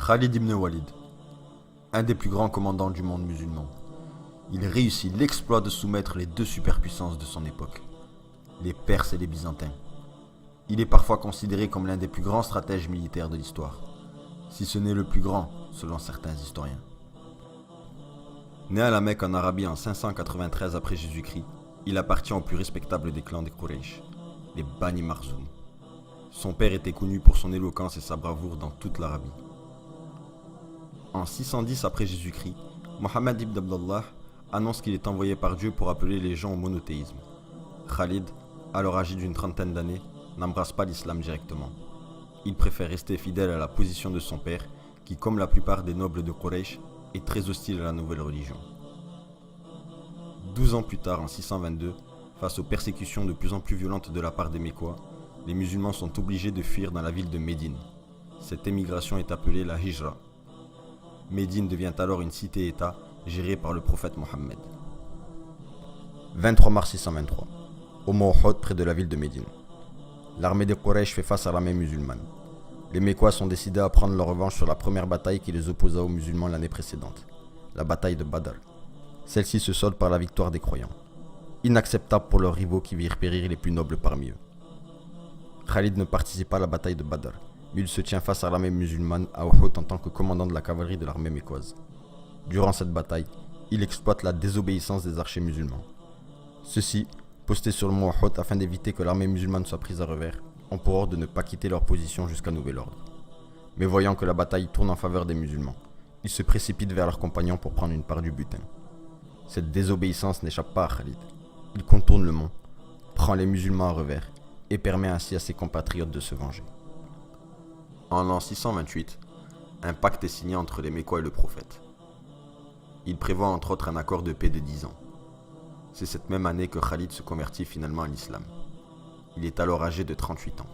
Khalid ibn Walid, un des plus grands commandants du monde musulman. Il réussit l'exploit de soumettre les deux superpuissances de son époque, les Perses et les Byzantins. Il est parfois considéré comme l'un des plus grands stratèges militaires de l'histoire, si ce n'est le plus grand selon certains historiens. Né à la Mecque en Arabie en 593 après Jésus-Christ, il appartient au plus respectable des clans des Quraysh, les Bani Marzoum. Son père était connu pour son éloquence et sa bravoure dans toute l'Arabie. En 610 après Jésus-Christ, Mohammed ibn Abdallah annonce qu'il est envoyé par Dieu pour appeler les gens au monothéisme. Khalid, alors âgé d'une trentaine d'années, n'embrasse pas l'islam directement. Il préfère rester fidèle à la position de son père, qui, comme la plupart des nobles de Quraysh, est très hostile à la nouvelle religion. 12 ans plus tard, en 622, face aux persécutions de plus en plus violentes de la part des Mécois, les musulmans sont obligés de fuir dans la ville de Médine. Cette émigration est appelée la Hijra. Médine devient alors une cité-État gérée par le prophète Mohammed. 23 mars 623, au mont Uhud près de la ville de Médine. L'armée des Quraysh fait face à l'armée musulmane. Les Mécois sont décidés à prendre leur revanche sur la première bataille qui les opposa aux musulmans l'année précédente, la bataille de Badr. Celle-ci se solde par la victoire des croyants. Inacceptable pour leurs rivaux qui virent périr les plus nobles parmi eux. Khalid ne participe pas à la bataille de Badr, mais il se tient face à l'armée musulmane à Uhud en tant que commandant de la cavalerie de l'armée mécoise. Durant cette bataille, il exploite la désobéissance des archers musulmans. Ceux-ci, postés sur le mont Uhud afin d'éviter que l'armée musulmane soit prise à revers, ont pour ordre de ne pas quitter leur position jusqu'à nouvel ordre. Mais voyant que la bataille tourne en faveur des musulmans, ils se précipitent vers leurs compagnons pour prendre une part du butin. Cette désobéissance n'échappe pas à Khalid. Il contourne le mont, prend les musulmans à revers et permet ainsi à ses compatriotes de se venger. En l'an 628, un pacte est signé entre les Mécois et le prophète. Il prévoit entre autres un accord de paix de 10 ans. C'est cette même année que Khalid se convertit finalement à l'islam. Il est alors âgé de 38 ans.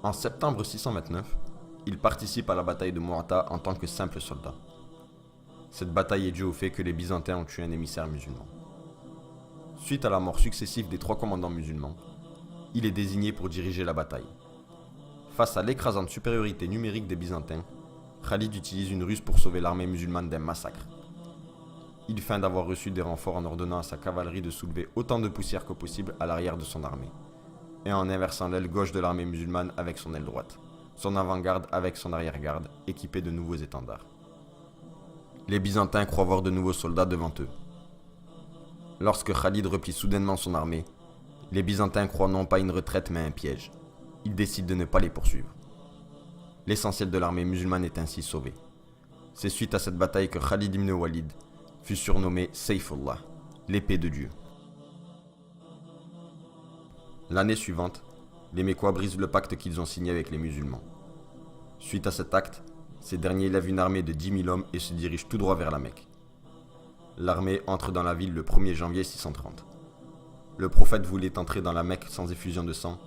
En septembre 629, il participe à la bataille de Mu'ta en tant que simple soldat. Cette bataille est due au fait que les Byzantins ont tué un émissaire musulman. Suite à la mort successive des 3 commandants musulmans, il est désigné pour diriger la bataille. Face à l'écrasante supériorité numérique des Byzantins, Khalid utilise une ruse pour sauver l'armée musulmane d'un massacre. Il feint d'avoir reçu des renforts en ordonnant à sa cavalerie de soulever autant de poussière que possible à l'arrière de son armée, et en inversant l'aile gauche de l'armée musulmane avec son aile droite, son avant-garde avec son arrière-garde, équipée de nouveaux étendards. Les Byzantins croient voir de nouveaux soldats devant eux. Lorsque Khalid replie soudainement son armée, les Byzantins croient non pas une retraite mais un piège. Ils décident de ne pas les poursuivre. L'essentiel de l'armée musulmane est ainsi sauvé. C'est suite à cette bataille que Khalid ibn Walid fut surnommé Sayfullah, l'épée de Dieu. L'année suivante, les Mécois brisent le pacte qu'ils ont signé avec les musulmans. Suite à cet acte, ces derniers lèvent une armée de 10 000 hommes et se dirigent tout droit vers la Mecque. L'armée entre dans la ville le 1er janvier 630. Le prophète voulait entrer dans la Mecque sans effusion de sang,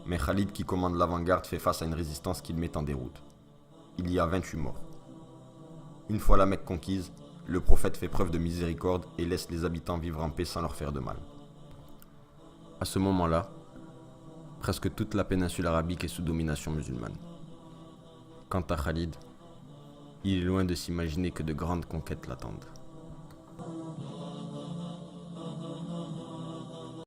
mais Khalid qui commande l'avant-garde fait face à une résistance qu'il met en déroute. Il y a 28 morts. Une fois la Mecque conquise, le prophète fait preuve de miséricorde et laisse les habitants vivre en paix sans leur faire de mal. À ce moment-là, presque toute la péninsule arabique est sous domination musulmane. Quant à Khalid, il est loin de s'imaginer que de grandes conquêtes l'attendent.